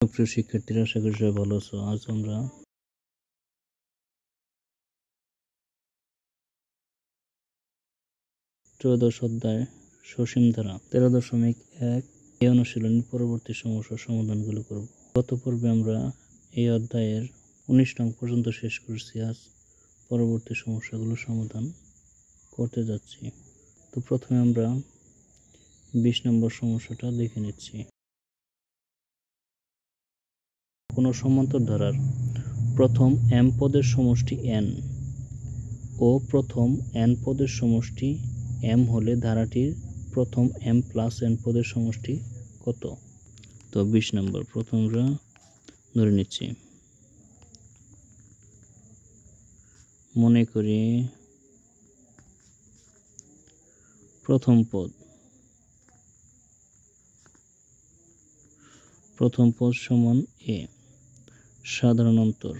প্রিয় শিক্ষার্থীরা, আশা করি সবাই ভালো আছো। আজ আমরা ত্রয়োদশ অধ্যায় সসীম ধারা 13.1 এই অনুশীলনী পরবর্তী সমস্যার সমাধানগুলো করব। গত পর্বে আমরা এই অধ্যায়ের 19 নং পর্যন্ত শেষ করেছি। আজ পরবর্তী সমস্যাগুলো সমাধান করতে যাচ্ছি। তো প্রথমে আমরা 20 নম্বর সমস্যাটা দেখে নিচ্ছি। কোনো সমান্তর ধারার প্রথম m পদের সমষ্টি n ও প্রথম n পদের সমষ্টি m হলে ধারাটির প্রথম m প্লাস n পদের সমষ্টি কত? তো 20 নম্বর প্রথম আমরা ধরে নিচ্ছি, মনে করি প্রথম পদ সমান a, সাধারণ অন্তর।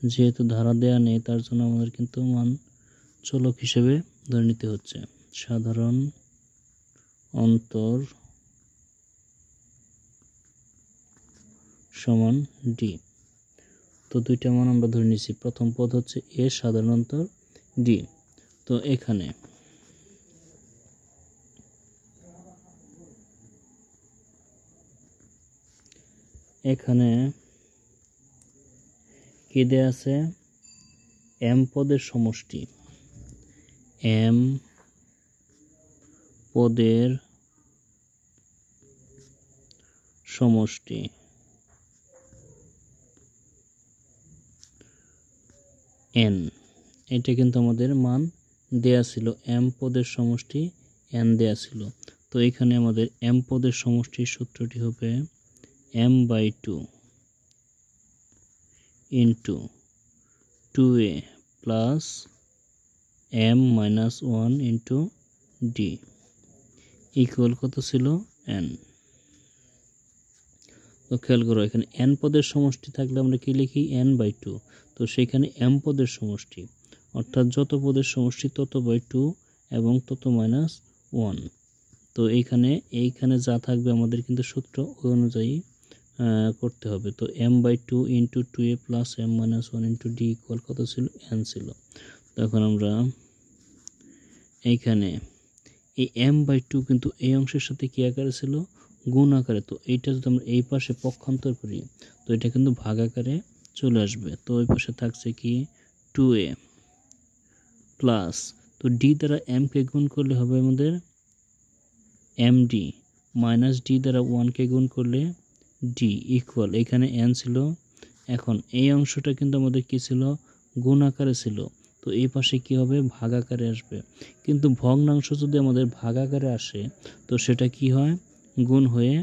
যেহেতু ধারা দেয়া নেই তার জন্য আমাদের কিন্তু মান চলক হিসেবে ধরে নিতে হচ্ছে। সাধারণ অন্তর সমান d। তো দুইটা মান আমরা ধরে নিছি। প্রথম পদ হচ্ছে a, সাধারণ অন্তর d। তো এখানে কি দেয়া আছে? m পদের সমষ্টি, m পদের সমষ্টি n, এটা কিন্তু আমাদের মান দেয়া ছিল। m পদের সমষ্টি n দেয়া ছিল। তো এখানে আমাদের m পদের সমষ্টির সূত্রটি হবে m/2 into 2a plus m-1 into d equal কত ছিল? n। তো খেয়াল করো, এখানে n পদের সমষ্টি থাকলে আমরা কি লিখি? n/2। তো সেখানে m পদের সমষ্টি, অর্থাৎ যত পদের সমষ্টি তত বাই 2 এবং তত -1। তো এইখানে যা থাকবে আমাদের কিন্তু সূত্র ওই অনুযায়ী করতে হবে। তো m/2 into 2a plus m-1 into d equal কত ছিল? n ছিল। তখন আমরা এইখানে এই m/2 কিন্তু এই অংশের সাথে কি আকারে ছিল? গুণ আকারে। তো এইটা যদি আমরা এই পাশে পক্ষান্তর করি তো এটা কিন্তু ভাগ আকারে চলে আসবে। তো ওই পাশে থাকছে কি? 2a প্লাস, তো d দ্বারা m কে গুণ করলে হবে আমাদের md, মাইনাস d দ্বারা 1 কে গুণ করলে d ইকুয়াল, এখানে n ছিল। এখন এই অংশটা কিন্তু আমাদের কি ছিল? গুণ আকারে ছিল। তো এই পাশে কি হবে? ভাগ আকারে আসবে। কিন্তু ভগ্নাংশ যদি আমাদের ভাগ আকারে আসে তো সেটা কি হয়? গুণ হয়ে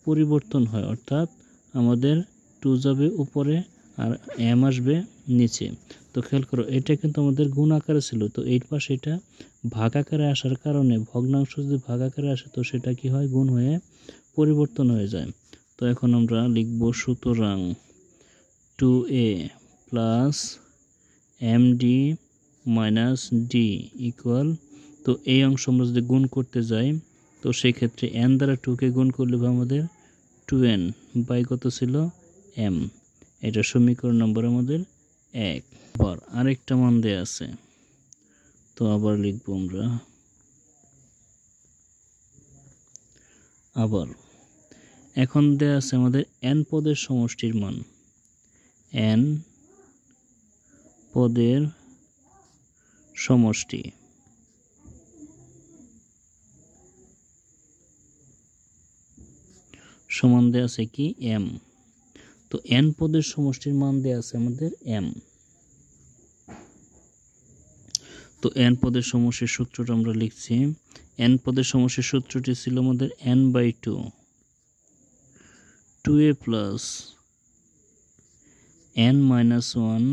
পরিবর্তন হয়, অর্থাৎ আমাদের 2 যাবে উপরে আর m আসবে নিচে। তো খেয়াল করো, এটা কিন্তু আমাদের গুণ আকারে ছিল। তো এই পাশে এটা ভাগ আকারে আসার কারণে, ভগ্নাংশ যদি ভাগ আকারে আসে তো সেটা কি হয়? গুণ হয়ে পরিবর্তন হয়ে যায়। তো এখন আমরা লিখব, সুতরাং 2a plus md minus d equal, তো এই অংশ আমরা যদি গুণ করতে যাই তো সেই ক্ষেত্রে n দ্বারা 2 কে গুণ করলে আমাদের 2n বাই কত ছিল? m। এটা সমীকরণ নম্বর আমাদের 1। আবার আরেকটা মান দেয়া আছে, তো আবার লিখব আমরা। আবার এখন দেয়া আছে আমাদের n পদের সমষ্টির মান, n পদের সমষ্টি সমান দেয়া আছে কি? m। তো n পদের সমষ্টির মান দেয়া আছে আমাদের m। তো n পদের সমষ্টির সূত্রটা আমরা লিখছি। n পদের সমষ্টির সূত্রটি ছিল আমাদের n/2 2a plus n-1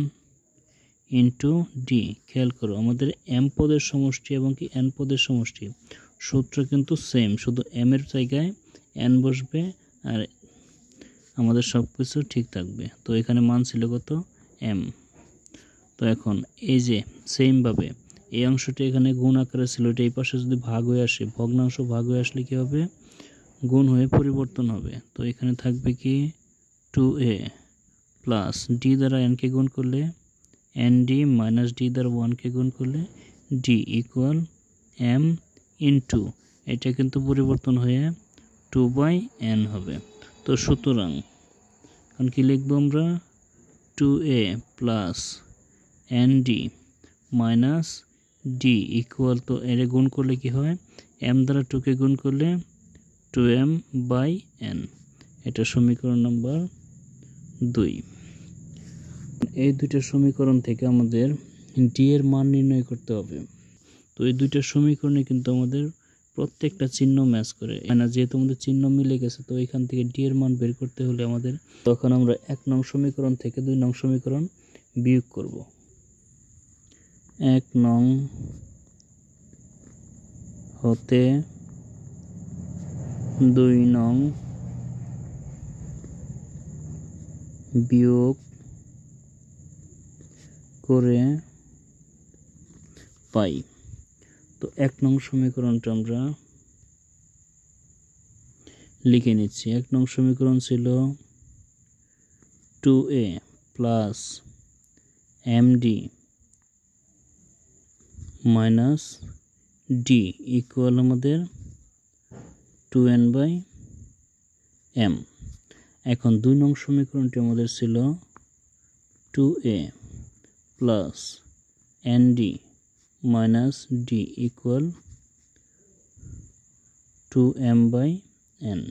into d। খেয়াল করো, আমাদের m পদের সমষ্টি এবং কি n পদের সমষ্টি সূত্র কিন্তু সেম, শুধু m এর জায়গায় n বসবে আর আমাদের সব কিছু ঠিক থাকবে। তো এখানে মান ছিল কত? m। তো এখন এই যে সেমভাবে এই অংশটি এখানে গুণ আকারে ছিল, এটা এই পাশে যদি ভাগ হয়ে আসে, ভগ্নাংশ ভাগ হয়ে আসলে কি হবে? গুণ হয়ে পরিবর্তন হবে। তো এখানে থাকবে কি 2a প্লাস ডি দ্বারা এনকে গুণ করলে এন ডি মাইনাস ডি দ্বারা 1কে গুণ করলে ডি ইকুয়াল এম ইন্টু এটা কিন্তু পরিবর্তন হয়ে 2/n হবে। তো সুতরাং এখন কি লিখবো আমরা 2a plus N D minus D equal, তো এর গুণ করলে কি হয় m দ্বারা 2কে গুণ করলে 2m/n। এটা সমীকরণ নাম্বার 2। এই দুইটা সমীকরণ থেকে আমাদের ডি এর মান নির্ণয় করতে হবে। তো এই দুইটা সমীকরণে কিন্তু আমাদের প্রত্যেকটা চিহ্ন ম্যাচ করে না, যেহেতু আমাদের চিহ্ন মিলে গেছে তো এখান থেকে ডি এর মান বের করতে হলে আমাদের তখন আমরা 1 নং সমীকরণ থেকে 2 নং সমীকরণ বিয়োগ করব। 1 নং হতে 2 নং বিয়োগ করে পাই। তো 1 নং সমীকরণটা আমরা লিখে নিচ্ছি। 1 নং সমীকরণ ছিল 2a plus md minus D equal আমাদের 2n/m। এখন 2 নং সমীকরণটি আমাদের ছিল 2a plus nd minus D equal 2m/n।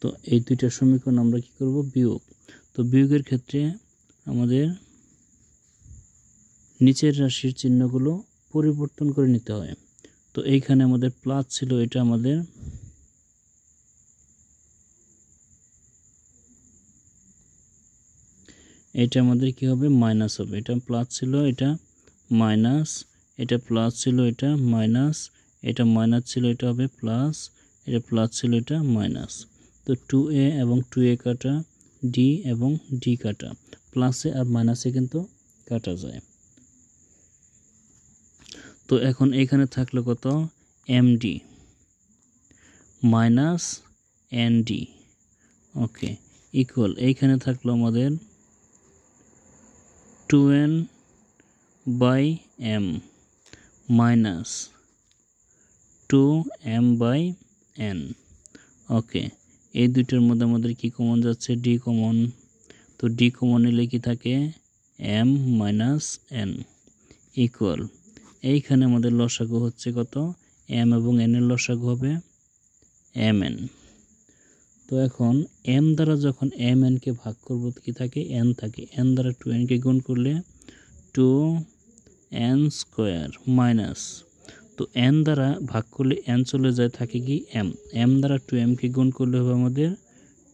তো এই দুইটা সমীকরণ আমরা কি করব বিয়োগ। তো বিয়োগের ক্ষেত্রে আমাদের নিচের রাশির চিহ্নগুলো পরিবর্তন করে নিতে হয়। তো এইখানে আমাদের প্লাস ছিল, এটা আমাদের কি হবে মাইনাস হবে। এটা প্লাস ছিল, এটা মাইনাস, এটা প্লাস ছিল, এটা মাইনাস, এটা মাইনাস ছিল, এটা হবে প্লাস, এটা প্লাস ছিল, এটা মাইনাস। তো 2a এবং 2a কাটা, ডি এবং ডি কাটা, প্লাসে আর মাইনাসে কিন্তু কাটা যায়। তো এখন এখানে থাকলো কত md মাইনাস nd, ওকে, ইকুয়াল এইখানে থাকলো আমাদের 2n/m মাইনাস 2m/n। ওকে, এই দুইটার মধ্যে আমাদের কি কমন যাচ্ছে ডি কমন। তো ডি কমন নিলে কি থাকে m মাইনাস n ইকুয়াল এইখানে আমাদের লসাগু হচ্ছে কত m এবং n এর লসাগু হবে mn। তো এখন m দ্বারা যখন mn কে ভাগ করব কি থাকে n থাকে, n দ্বারা 2n কে গুণ করলে 2n² মাইনাস, তো n দ্বারা ভাগ করলে n চলে যায় থাকে কি m, m দ্বারা 2m কে গুণ করলে হবে আমাদের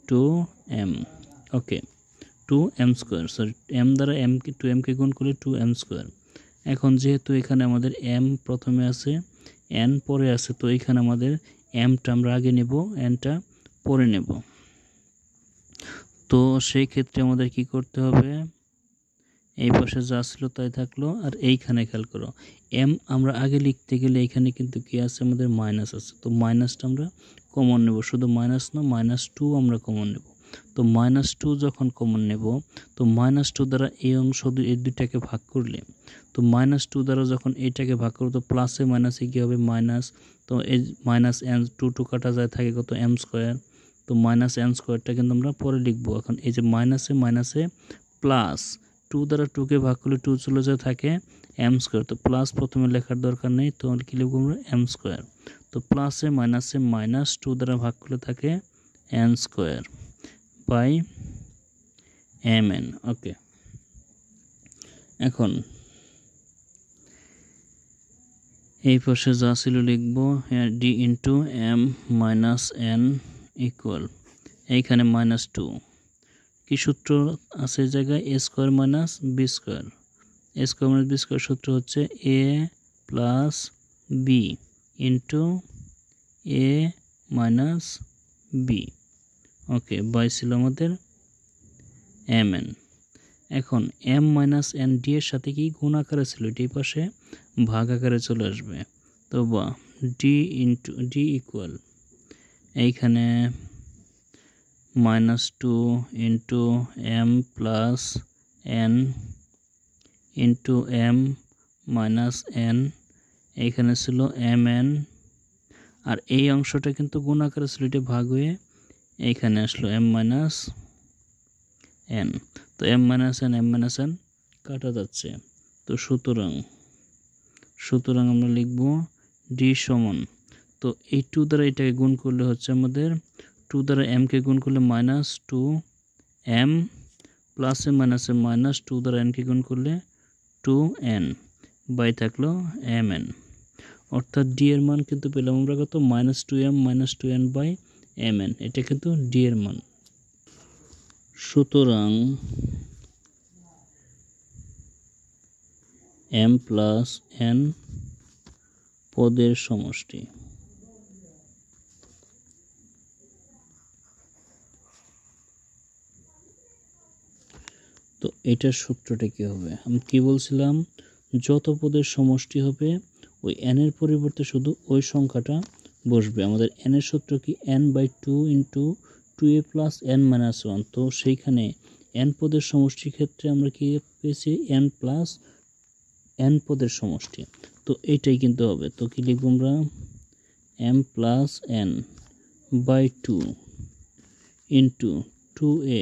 2m, ওকে 2m², সরি m দ্বারা m কে গুণ করলে 2m²। এখন যেহেতু এখানে আমাদের m প্রথমে আছে n পরে আছে, তো এখানে আমাদের mটা আমরা আগে নেব, nটা পরে নেব। তো সেই ক্ষেত্রে আমাদের কি করতে হবে, এই পাশে যা ছিল তাই থাকলো, আর এইখানে খেয়াল করো m আমরা আগে লিখতে গেলে এখানে কিন্তু কি আছে আমাদের মাইনাস আছে, তো মাইনাসটা আমরা কমন নেব, শুধু মাইনাস না -2 আমরা কমন নেব। তো -2 যখন কমন নেব, তো -2 দ্বারা এই অংশ এই দুইটাকে ভাগ করলে, তো -2 দ্বারা যখন এইটাকে ভাগ করব তো প্লাসে মাইনাসে কি হবে মাইনাস, তো এই মাইনাস n 2 কাটা যায় থাকে কত m², তো -n²টা কিন্তু আমরা পরে লিখব। এখন এই যে মাইনাসে প্লাস 2 দ্বারা 2কে ভাগ করলে 2 চলে যায় থাকে m², তো প্লাস প্রথমে লেখার দরকার নেই, তো কি লিখব আমরা m²। তো প্লাসে মাইনাসে -2 দ্বারা ভাগ করলে থাকে n²/mn। ওকে, এখন এই পাশে যা ছিল লিখব d into m minus n equal এইখানে -2, কি সূত্র আছে জায়গায় a² minus b², a² minus b² সূত্র হচ্ছে a plus b into a minus b, okay, by ছিল আমাদের mn। এখন m মাইনাস n d এর সাথে কি গুণ আকারে ছিল, এটি পাশে ভাগ আকারে চলে আসবে। তো বা d ইকুয়াল এইখানে -2 into m plus n into m minus n, এইখানে ছিল mn, আর এই অংশটা কিন্তু গুণ আকারে ছিল, এটা ভাগ হয়ে এইখানে আসলো m মাইনাস n। তো m মাইনাস n কাটা যাচ্ছে। তো সুতরাং আমরা লিখব d সমান, তো এই 2 দ্বারা এটাকে গুণ করলে হচ্ছে আমাদের 2 দ্বারা m কে গুণ করলে -2m প্লাসে মাইনাসে -2 দ্বারা n কে গুণ করলে 2n বাই থাকলো mn, অর্থাৎ d এর মান কিন্তু পেলাম আমরা কত -2m -2n বাই mn, এটা কিন্তু d এর মান। সুতরাং m প্লাস n পদের সমষ্টি। তো এটার সূত্রটা কি হবে? আমি কি বলছিলাম, যত পদের সমষ্টি হবে ওই n এর পরিবর্তে শুধু ওই সংখ্যাটা বসবে। আমাদের n এর সূত্র কি n/2 into 2a plus n minus 1। তো সেইখানে n পদের সমষ্টির ক্ষেত্রে আমরা কি পেয়েছি n প্লাস n পদের সমষ্টি, তো এইটাই কিন্তু হবে। তো কি লিখব আমরা, m plus n by 2 into 2a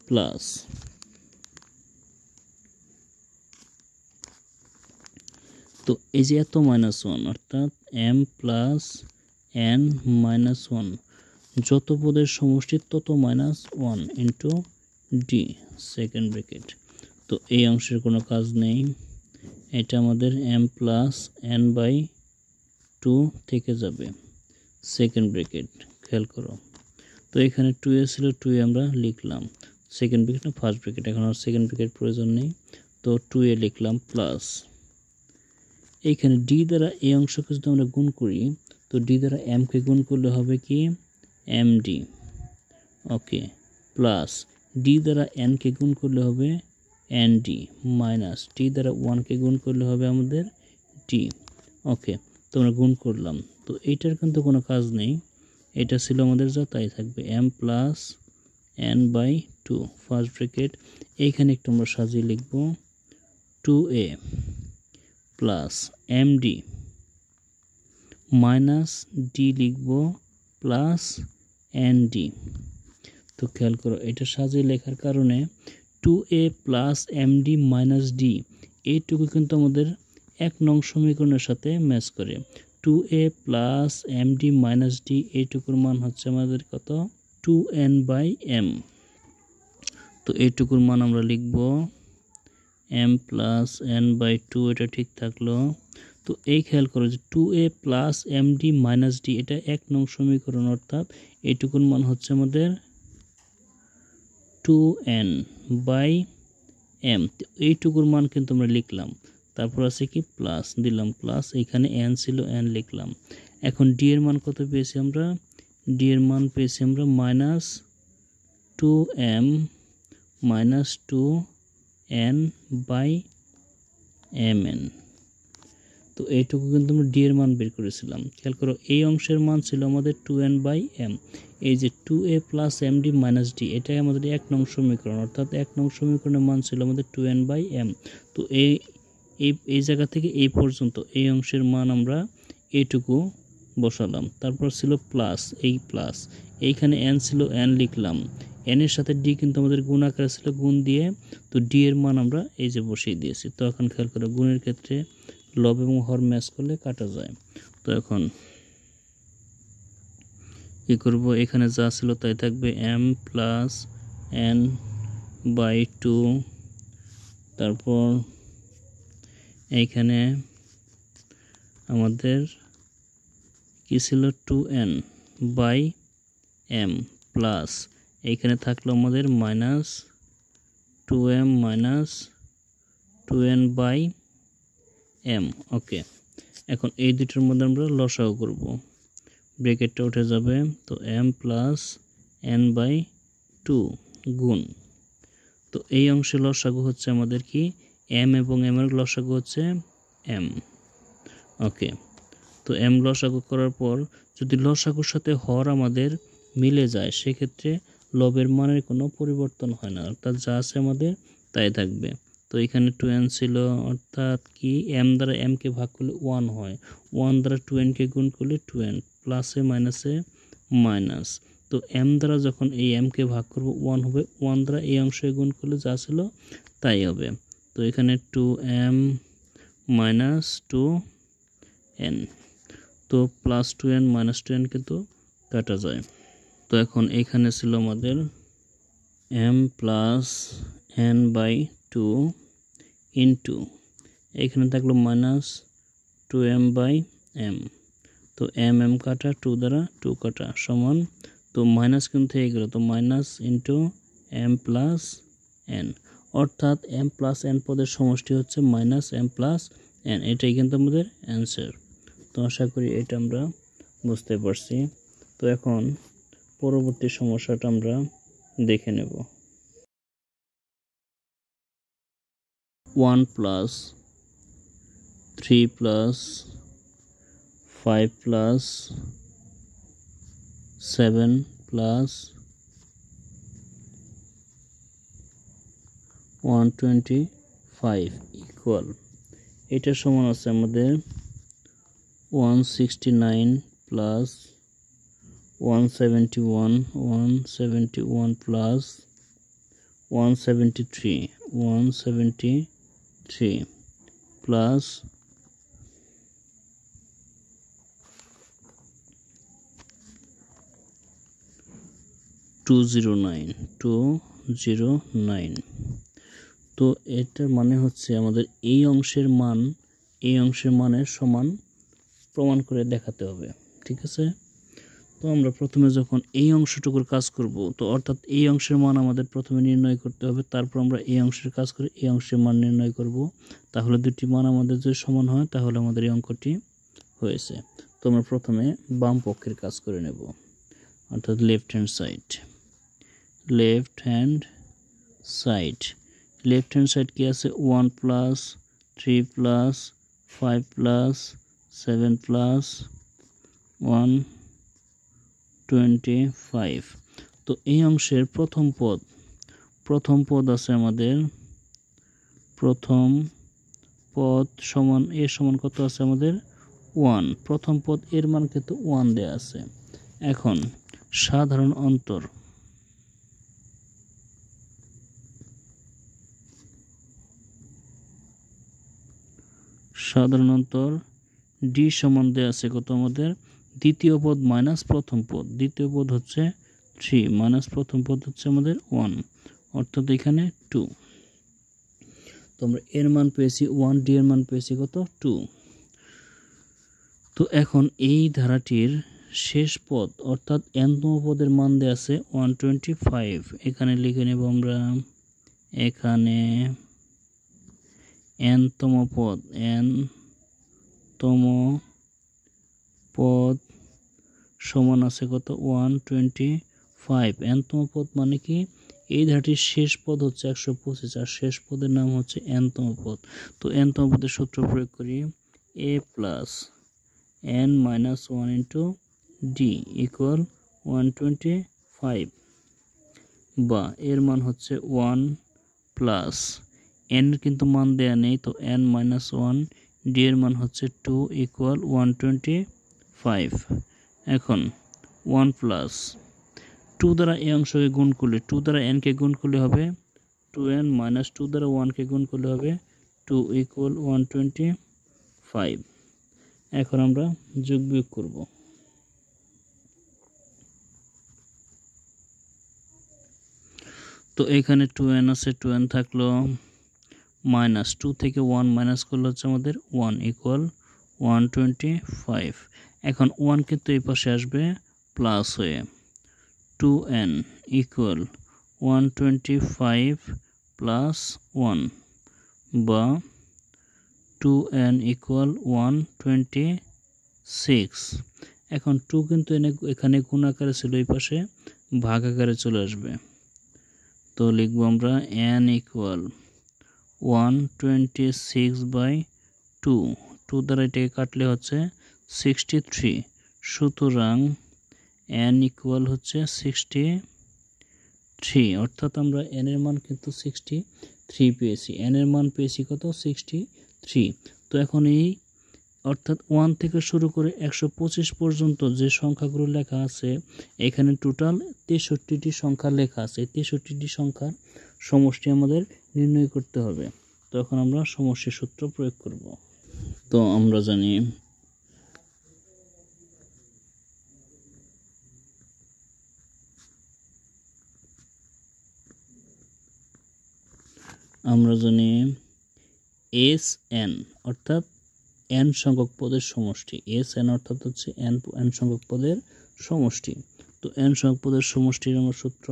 plus, তো এই যে এত -1 অর্থাৎ m প্লাস n মাইনাস 1, যত পদের সমষ্টি তত -1 ইন্টু d সেকেন্ড ব্র্যাকেট। তো এই অংশের কোনো কাজ নেই, এটা আমাদের m প্লাস n বাই 2 থেকে যাবে সেকেন্ড ব্র্যাকেট। খেয়াল করো, তো এখানে 2a ছিল, 2a আমরা লিখলাম সেকেন্ড ব্র্যাকেট না ফার্স্ট ব্র্যাকেট, এখন আর সেকেন্ড ব্র্যাকেট প্রয়োজন নেই, তো 2a লিখলাম প্লাস, এইখানে d দ্বারা এই অংশকে যদি আমরা গুণ করি, তো d দ্বারা m কে গুণ করলে হবে কি md, ওকে, প্লাস d দ্বারা n কে গুণ করলে হবে nd, মাইনাস d দ্বারা 1 কে গুণ করলে হবে আমাদের d, ওকে। তো আমরা গুণ করলাম, তো এইটার কিন্তু কোনো কাজ নেই, এটা ছিল আমাদের যা তাই থাকবে m plus n by 2 first bracket. এইখানে একটু আমরা সাজিয়ে লিখব 2a plus md minus d লিখব প্লাস nd। তো খেয়াল করো, এটা সাজিয়ে লেখার কারণে 2a plus md minus d এইটুকু কিন্তু আমাদের 1 নং সমীকরণের সাথে ম্যাচ করে। 2a plus md minus d এইটুকুর মান হচ্ছে আমাদের কত 2n বাই m। তো এইটুকুর মান আমরা লিখব m প্লাস n বাই 2, এটা ঠিক থাকলো। তো এই খেয়াল করো যে 2a plus md minus d এটা 1 নং সমীকরণ, অর্থাৎ এইটুকুর মান হচ্ছে আমাদের 2n বাই m। এইটুকুর মান কিন্তু আমরা লিখলাম, তারপর আছে কি প্লাস দিলাম, প্লাস এইখানে n ছিল n লিখলাম। এখন d এর মান কত পেয়েছি আমরা, d এর মান পেয়েছি আমরা -2m minus 2n by mn। তো এইটুকু কিন্তু আমরা d এর মান বের করেছিলাম। খেয়াল করো, এই অংশের মান ছিল আমাদের 2n বাই m, এই যে 2a plus md minus d এটাই আমাদের 1 নং সমীকরণ, অর্থাৎ 1 নং সমীকরণের মান ছিল আমাদের 2n বাই m। তো এই জায়গা থেকে এই পর্যন্ত এই অংশের মান আমরা এইটুকু বসালাম, তারপর ছিল প্লাস, এই প্লাস এইখানে n ছিল n লিখলাম, n এর সাথে d কিন্তু আমাদের গুণ আকারে ছিল, গুণ দিয়ে তো d এর মান আমরা এই যে বসিয়ে দিয়েছি। তো এখন খেয়াল করো, গুণের ক্ষেত্রে লব এবং হর ম্যাচ করলে কাটা যায়। তো এখন কি করব, এখানে যা ছিল তাই থাকবে m প্লাস n বাই 2, তারপর এইখানে আমাদের কি ছিল 2n বাই m প্লাস এইখানে থাকলো আমাদের -2m minus 2n by m, ওকে। এখন এই দুটোর মধ্যে আমরা লসাগু করব, ব্র্যাকেটটা উঠে যাবে, তো m প্লাস n বাই 2 গুণ, তো এই অংশে লসাগু হচ্ছে আমাদের কি m এবং m এর লসাগু হচ্ছে m, ওকে। তো m লসাগু করার পর যদি লসাগুর সাথে হর আমাদের মিলে যায় সেক্ষেত্রে লবের মানের কোনো পরিবর্তন হয় না, অর্থাৎ যা আছে আমাদের তাই থাকবে। তো এখানে 2n ছিল, অর্থাৎ কি m দ্বারা m কে ভাগ করলে 1 হয়, 1 দ্বারা 2n কে গুণ করলে 2n, প্লাসে মাইনাসে মাইনাস। তো m দ্বারা যখন এই m কে ভাগ করব 1 হবে, 1 দ্বারা এই অংশে গুণ করলে যা ছিল তাই হবে। তো এখানে 2m মাইনাস 2n, তো প্লাস 2n মাইনাস 2n কিন্তু কাটা যায়। তো এখন এখানে ছিল আমাদের m plus n by 2 into এখানে থাকলো মাইনাস 2m বাই m, তো m কাটা 2 দ্বারা 2 কাটা সমান, তো মাইনাস কিন্তু থেকে গেল, তো minus into m plus n, অর্থাৎ m প্লাস n পদের সমষ্টি হচ্ছে মাইনাস m প্লাস n, এটাই কিন্তু আমাদের অ্যান্সার। তো আশা করি এটা আমরা বুঝতে পারছি। তো এখন পরবর্তী সমস্যাটা আমরা দেখে নেব। 1 plus 3 plus 5 plus 7 plus 125 equal, এটার সমান আছে আমাদের 169 প্লাস 171 প্লাস 173 প্লাস 209। তো এটার মানে হচ্ছে আমাদের এই অংশের মান এই অংশের মানের সমান প্রমাণ করে দেখাতে হবে, ঠিক আছে। তো আমরা প্রথমে যখন এই অংশটুকুর কাজ করব, তো অর্থাৎ এই অংশের মান আমাদের প্রথমে নির্ণয় করতে হবে, তারপর আমরা এই অংশের কাজ করে এই অংশের মান নির্ণয় করব। তাহলে দুটি মান আমাদের যদি সমান হয় তাহলে আমাদের এই অঙ্কটি হয়েছে। তো আমরা প্রথমে বাম পক্ষের কাজ করে নেব, অর্থাৎ লেফট হ্যান্ড সাইড কি আছে, 1 প্লাস 3 প্লাস 5 প্লাস 7 প্লাস 125। তো এই অংশের প্রথম পদ আছে আমাদের, প্রথম পদ সমান এর সমান কত আছে আমাদের 1, প্রথম পদ এর মান কিন্তু 1 দেয়া আছে। এখন সাধারণ অন্তর ডি সমান দেয়া আছে কত আমাদের, দ্বিতীয় পদ মাইনাস প্রথম পদ, দ্বিতীয় পদ হচ্ছে 3 মাইনাস প্রথম পদ হচ্ছে আমাদের 1, অর্থাৎ এখানে 2। তো আমরা এর মান পেয়েছি 1, ডি এর মান পেয়েছি কত 2। তো এখন এই ধারাটির শেষ পদ অর্থাৎ n-তম পদের মান দেয়া আছে 125, এখানে লিখে নেব আমরা, এখানে n-তম পদ সমান আছে কত 125, n-তম পদ মানে কি এই ধারাটির শেষ পদ হচ্ছে 125 আর শেষ পদের নাম হচ্ছে n-তম পদ। তো n-তম পদের সূত্র প্রয়োগ করি, a plus n minus 1 into D equal 125, বা এর মান হচ্ছে 1 প্লাস n কিন্তু মান দেয়া নেই, তো n মাইনাস 1, ডি এর মান হচ্ছে 2 ইকুয়াল 125। এখন 1 প্লাস 2 দ্বারা এই অংশকে গুণ করলে, 2 দ্বারা n কে গুণ করলে হবে 2n, মাইনাস 2 দ্বারা 1 কে গুণ করলে হবে 2 ইকুয়াল 125। এখন আমরা যোগ বিয়োগ করব। তো এখানে 2n আছে, 2n থাকলো, মাইনাস 2 থেকে 1 মাইনাস করলে হচ্ছে আমাদের 1 ইকুয়াল 125। এখন 1 কিন্তু এই পাশে আসবে প্লাস হয়ে, 2n ইকুয়াল 125 প্লাস 1, বা 2n ইকুয়াল 126। এখন 2 কিন্তু এখানে গুণ আকারে ছিল, এই পাশে ভাগ আকারে চলে আসবে। তো লিখব আমরা n ইকুয়াল 126 বাই 2, 2 দ্বারা এটাকে কাটলে হচ্ছে 63, সুতরাং n ইকুয়াল হচ্ছে 63, অর্থাৎ আমরা n এর মান কিন্তু 63 পেয়েছি। n এর মান পেয়েছি কত? 63। তো এখন এই অর্থাৎ 1 থেকে শুরু করে 125 পর্যন্ত যে সংখ্যাগুলো লেখা আছে, এখানে টোটাল 63টি সংখ্যা লেখা আছে। এই 63টি সংখ্যার সমষ্টি আমাদের নির্ণয় করতে হবে। তো এখন আমরা সমষ্টি সূত্র প্রয়োগ করব। তো আমরা জানি SN অর্থাৎ n সংখ্যক পদের সমষ্টি। SN অর্থাৎ হচ্ছে n সংখ্যক পদের সমষ্টি। তো n সংখ্যক পদের সমষ্টির আমরা সূত্র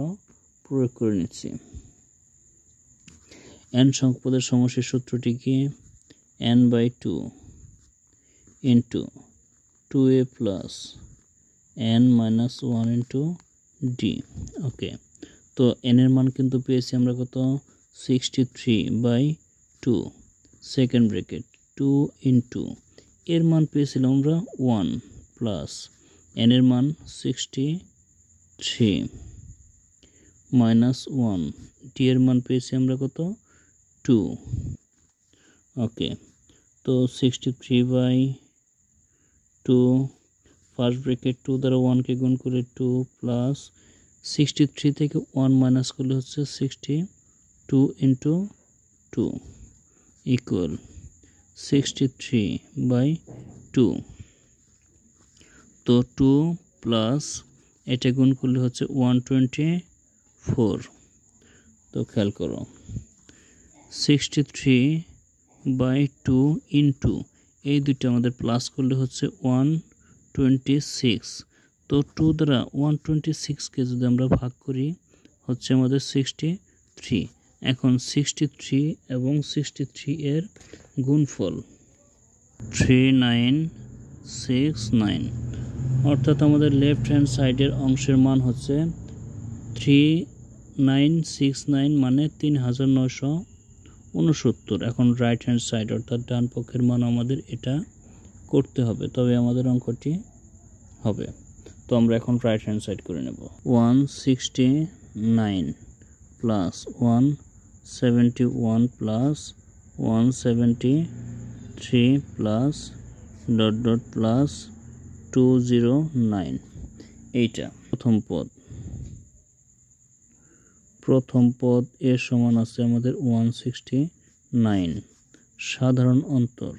প্রয়োগ করে নিচ্ছি। n সংখ্যক পদের সমষ্টির সূত্রটি কি? n/2 into 2a plus n-1 into d। ওকে, তো n এর মান কিন্তু পেয়েছি আমরা কত? 63/2, সেকেন্ড ব্র্যাকেট 2 ইন্টু এর মান পেয়েছিলাম আমরা 1 প্লাস n এর মান 63 মাইনাস 1, d এর মান পেয়েছি আমরা কত? 2। ওকে, তো 63/2, ফার্স্ট ব্র্যাকেট 2 দ্বারা 1কে গুণ করে 2 প্লাস 63 থেকে 1 মাইনাস করলে হচ্ছে 62 ইন্টু 2 ইকুয়াল 63/2। তো 2 প্লাস এটা গুণ করলে হচ্ছে 124। তো খেয়াল করো 63/2 ইন্টু এই দুইটা আমাদের প্লাস করলে হচ্ছে 126। তো 2 দ্বারা 126কে যদি আমরা ভাগ করি হচ্ছে আমাদের 63। এখন 63 এবং 63 এর গুণফল 3969, অর্থাৎ আমাদের লেফট হ্যান্ড সাইডের অংশের মান হচ্ছে 3969 মানে 3969। এখন রাইট হ্যান্ড সাইড অর্থাৎ ডান পক্ষের মান আমাদের এটা করতে হবে, তবে আমাদের অঙ্কটি হবে। তো আমরা এখন রাইট হ্যান্ড সাইড করে নেব। 169 plus 171 plus 173 plus dot dot plus 209। এইটা প্রথম পদ এর সমান আছে আমাদের 169। সাধারণ অন্তর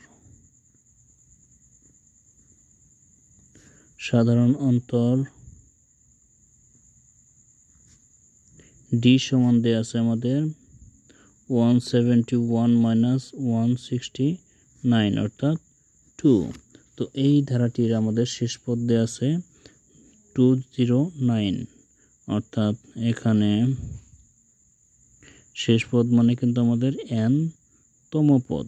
d সমান দেয়া আছে আমাদের 171 মাইনাস 169 অর্থাৎ 2। তো এই ধারাটির আমাদের শেষ পদ দেয়া আছে 209, অর্থাৎ এখানে শেষ পদ মানে কিন্তু আমাদের n-তম পদ।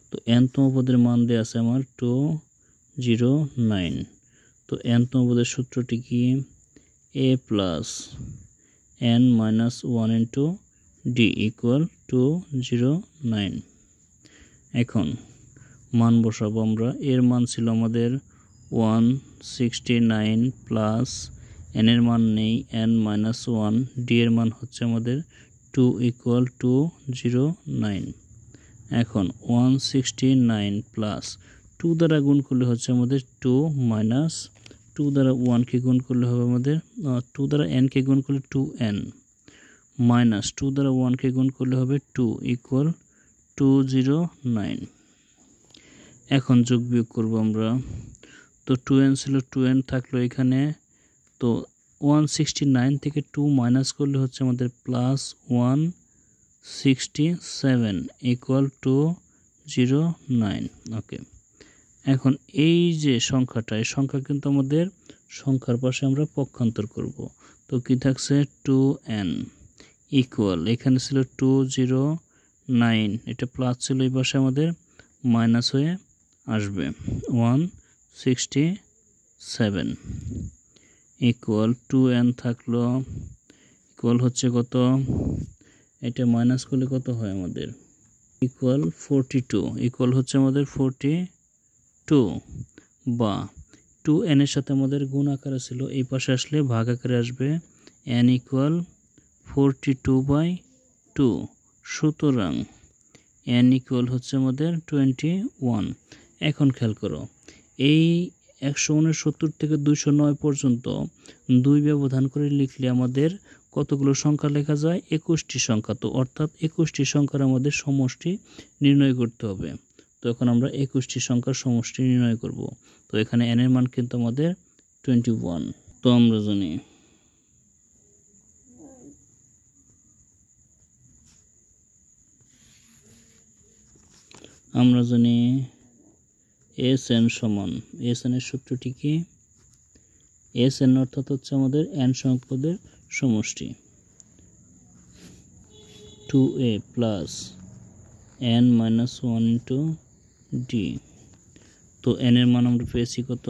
তো n-তম পদের মান দেয়া আছে আমার 209। তো n-তম পদের সূত্রটি কি? a plus n-1 into d equal 209। এখন মান বসাবো আমরা। এর মান ছিল আমাদের 169 প্লাস n এর মান নেই n-1, d এর মান হচ্ছে আমাদের 2 ইকুয়াল 209। এখন 169 প্লাস 2 দ্বারা গুণ করলে হচ্ছে আমাদের 2 মাইনাস 2 দ্বারা 1কে গুণ করলে হবে আমাদের 2 দ্বারা n-কে গুণ করলে 2n মাইনাস 2 দ্বারা 1কে গুণ করলে হবে 2 ইকুয়াল 209। এখন যোগ বিয়োগ করব আমরা। তো 2n ছিল 2n থাকলো এখানে। তো 169 থেকে 2 মাইনাস করলে হচ্ছে আমাদের প্লাস 167 ইকুয়াল 209। ওকে, এখন এই যে সংখ্যাটা, এই সংখ্যা কিন্তু আমাদের সংখ্যার পাশে আমরা পক্ষান্তর করব। তো কি থাকছে 2n ইকুয়াল, এখানে ছিল 209, এটা প্লাস ছিল, এই পাশে আমাদের মাইনাস হয়ে আসবে 167 ইকুয়াল 2n থাকলো ইকুয়াল হচ্ছে কত? এটা মাইনাস করলে কত হয় আমাদের? ইকুয়াল 42 ইকুয়াল হচ্ছে আমাদের 42। 2 বা 2n এর সাথে আমাদের গুণ আকারে ছিল, এই পাশে আসলে ভাগ আকারে আসবে n ইকুয়াল 42/2। সুতরাং n ইকুয়াল হচ্ছে আমাদের 21। এখন খেয়াল করো, এই 169 থেকে 209 পর্যন্ত 2 ব্যবধান করে লিখলে আমাদের কতগুলো সংখ্যা লেখা যায়? 21টি সংখ্যা। তো অর্থাৎ 21টি সংখ্যার আমাদের সমষ্টি নির্ণয় করতে হবে। তো এখন আমরা 21টি সংখ্যার সমষ্টি নির্ণয় করব। তো এখানে n এর মান কিন্তু আমাদের 21। তো আমরা জানি Sn সমান, Sn এর সূত্রটি কি? Sn অর্থাৎ হচ্ছে আমাদের n সংখ্যক পদের সমষ্টি, 2a plus n minus 1 into d। তো n এর মান আমরা পেয়েছি কত?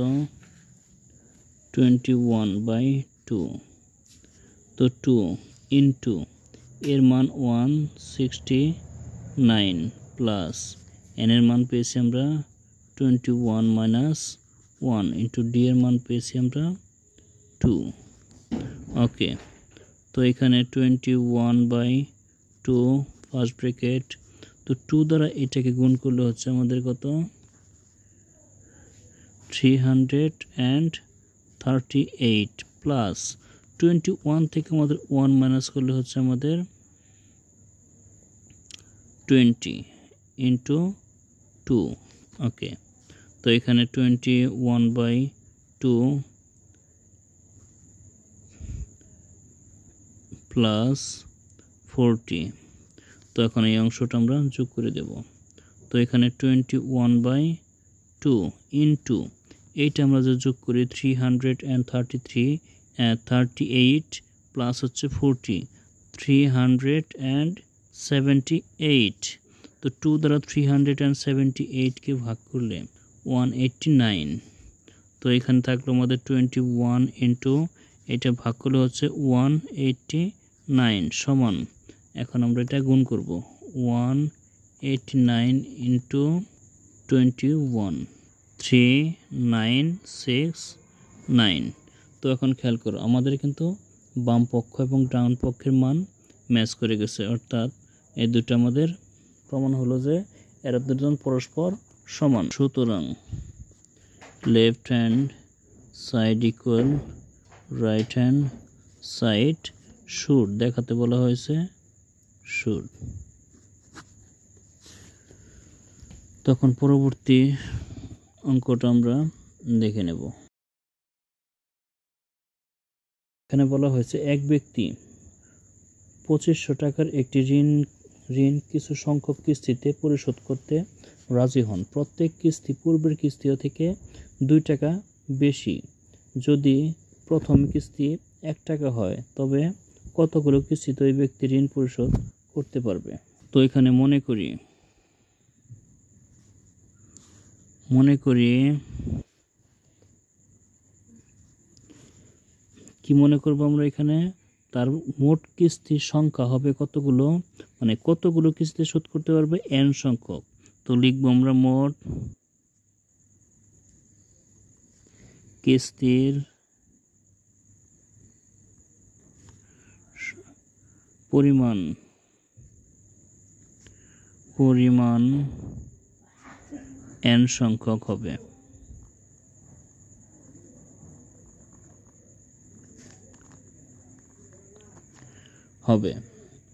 21/2। তো 2 ইন্টু এর মান 169 প্লাস n এর মান পেয়েছি আমরা 21 মাইনাস 1 ইন্টু d এর মান পেয়েছি আমরা 2। ওকে, তো এখানে 21/2 ফার্স্ট ব্র্যাকেট, তো 2 দ্বারা এটাকে গুণ করলে হচ্ছে আমাদের কত? 338 প্লাস 21 থেকে আমাদের 1 মাইনাস করলে হচ্ছে আমাদের 20 ইন্টু 2। ওকে, তো এখানে 21/2 প্লাস 40। তো এখন এই অংশটা আমরা যোগ করে দেব। তো এখানে 21/2 ইন্টু এইটা আমরা যে যোগ করি 338 প্লাস হচ্ছে 40, 378। তো 2 দ্বারা 378কে ভাগ করলে 189। তো এখানে থাকলো আমাদের 21 ইন্টু এটা ভাগ করলে হচ্ছে 189 সমান, এখন আমরা এটা গুণ করব 189 ইন্টু 21, 3969। তো এখন খেয়াল করো, আমাদের কিন্তু বাম পক্ষ এবং ডান পক্ষের মান ম্যাচ করে গেছে, অর্থাৎ এই দুটো আমাদের প্রমাণ হলো যে এরা দুজন পরস্পর সমান। সুতরাং left hand side equal right hand side should দেখাতে বলা হয়েছে শুড। তখন পরবর্তী অঙ্কটা আমরা দেখে নেব। এখানে বলা হয়েছে এক ব্যক্তি 2500 টাকার একটি ঋণ কিছু সংখ্যক কিস্তিতে পরিশোধ করতে রাজি হন। প্রত্যেক কিস্তি পূর্বের কিস্তি থেকে 2 টাকা বেশি। যদি প্রথম কিস্তি 1 টাকা হয় তবে কতগুলো কিস্তিতে ওই ব্যক্তি ঋণ পরিশোধ করতে পারবে? তো এখানে মনে করি কি মনে করব আমরা? এখানে তার মোট কিস্তির সংখ্যা হবে কতগুলো, মানে কতগুলো কিস্তি শোধ করতে পারবে? n সংখ্যক। তো লিখবো আমরা মোট কিস্তির পরিমাণ n সংখ্যক হবে।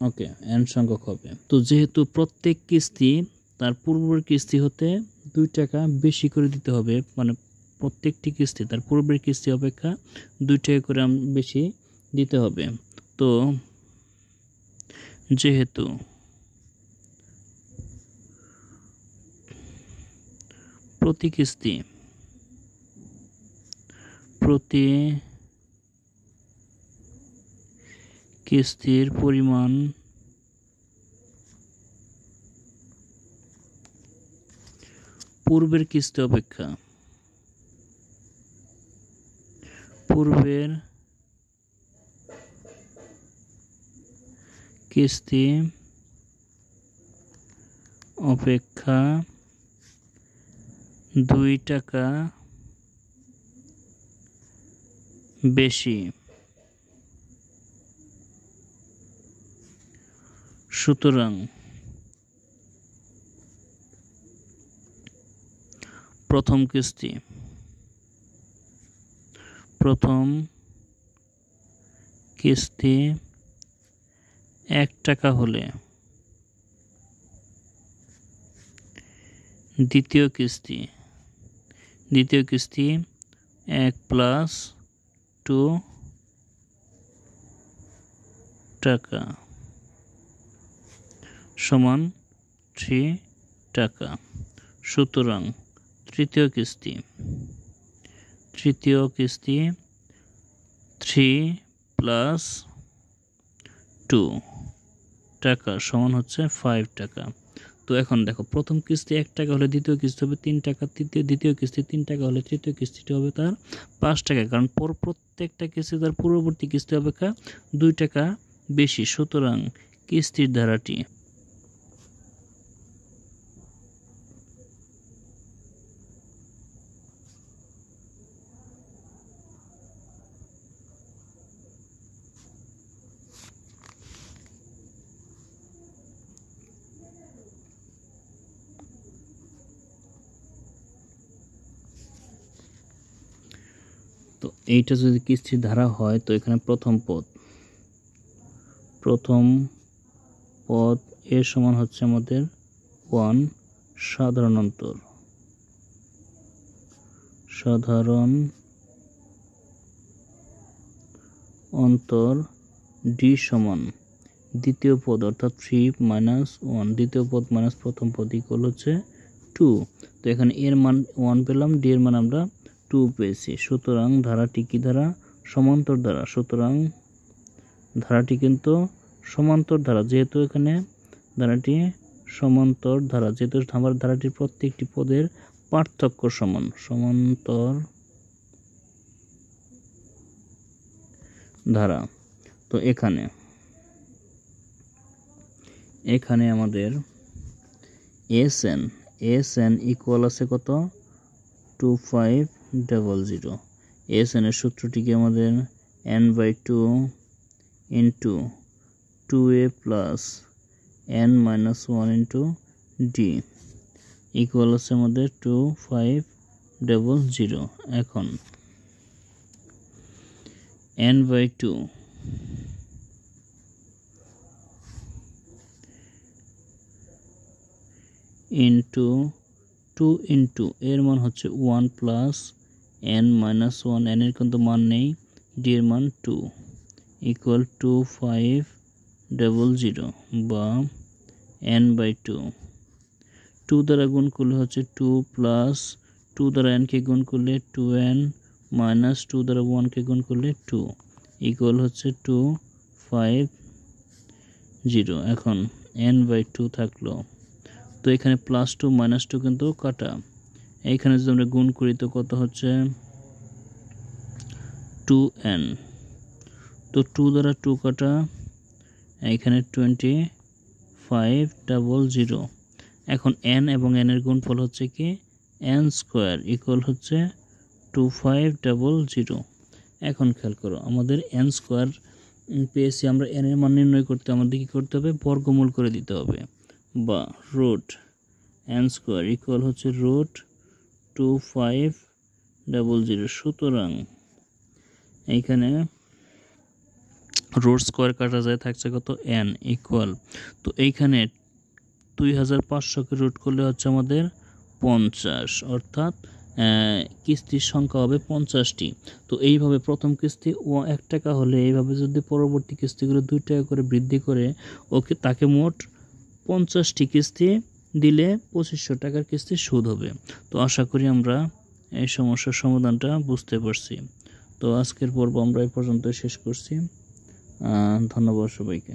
ওকে, n সংখ্যক হবে। তো যেহেতু প্রত্যেক কিস্তি তার পূর্বের কিস্তি হতে 2 টাকা বেশি করে দিতে হবে, মানে প্রত্যেকটি কিস্তি তার পূর্বের কিস্তি অপেক্ষা 2 টাকা করে বেশি দিতে হবে। তো যেহেতু প্রতি কিস্তির পরিমাণ পূর্বের কিস্তি অপেক্ষা 2 টাকা বেশি, সুতরাং প্রথম কিস্তি 1 টাকা হলে দ্বিতীয় কিস্তি 1 + 2 টাকা সমান 3 টাকা। সুতরাং তৃতীয় কিস্তি 3 + 2 টাকা সমান হচ্ছে 5 টাকা। তো এখন দেখো, প্রথম কিস্তি 1 টাকা হলে দ্বিতীয় কিস্তি হবে 3 টাকা, দ্বিতীয় কিস্তি 3 টাকা হলে তৃতীয় কিস্তিটি হবে তার 5 টাকা, কারণ প্রত্যেকটা কিস্তি তার পূর্ববর্তী কিস্তি অপেক্ষা 2 টাকা বেশি। সুতরাং কিস্তির ধারাটি তো এইটা যদি কিস্তির ধারা হয়, তো এখানে প্রথম পদ এর সমান হচ্ছে আমাদের 1 সাধারণ অন্তর ডি সমান দ্বিতীয় পদ অর্থাৎ 3 - 1, দ্বিতীয় পদ মাইনাস প্রথম পদ ইকুয়াল হচ্ছে 2। তো এখানে এর মান 1 পেলাম, ডি এর মান আমরা 2 পেয়েছি। সুতরাং ধারাটি কি ধারা? সমান্তর ধারা। সুতরাং ধারাটি কিন্তু সমান্তর ধারা, যেহেতু এখানে ধারাটি সমান্তর ধারা, যেহেতু আমার ধারাটির প্রত্যেকটি পদের পার্থক্য সমান, সমান্তর ধারা। তো এখানে আমাদের এসএন ইকুয়াল আছে কত? 2500। এসএন এর সূত্রটিকে আমাদের n/2 into 2a + n-1 into D equal আছে আমাদের 2500। এখন n/2 ইন্টু 2 ইন্টু এর মান হচ্ছে 1 + n-1, n এর কিন্তু মান নেই, ডি এর মান 2 ইকুয়াল 2500 বা n/2। 2 দ্বারা গুণ করলে হচ্ছে 2 + 2 দ্বারা n কে গুণ করলে 2n - 2 দ্বারা 1 কে গুণ করলে 2 ইকুয়াল হচ্ছে 250। এখন n/2 থাকলো, তো এখানে +2 - 2 কিন্তু কাটা, এইখানে যদি আমরা গুণ করি তো কত হচ্ছে 2n। তো 2 দ্বারা 2 কাটা, এইখানে 2500। এখন n এবং n এর গুণফল হচ্ছে কি n² ইকুয়াল হচ্ছে 2500। এখন খেয়াল করো, আমাদের n² পেয়েছি আমরা, n এর মান নির্ণয় করতে আমাদের কি করতে হবে? বর্গমূল করে দিতে হবে, বা রুট n² ইকুয়াল হচ্ছে √2500। সুতরাং এইখানে √² কাটা যায়, থাকছে কত? n ইকুয়াল, তো এইখানে 2500কে রুট করলে হচ্ছে আমাদের 50, অর্থাৎ কিস্তির সংখ্যা হবে 50টি। তো এইভাবে প্রথম কিস্তি 1 টাকা হলে এইভাবে যদি পরবর্তী কিস্তিগুলো 2 টাকা করে বৃদ্ধি করে তাকে মোট 50টি কিস্তি দিলে 2500 টাকার কিস্তি সুদ হবে। তো আশা করি আমরা এই সমস্যার সমাধানটা বুঝতে পারছি। তো আজকের পর্ব আমরা এই পর্যন্ত শেষ করছি। ধন্যবাদ সবাইকে।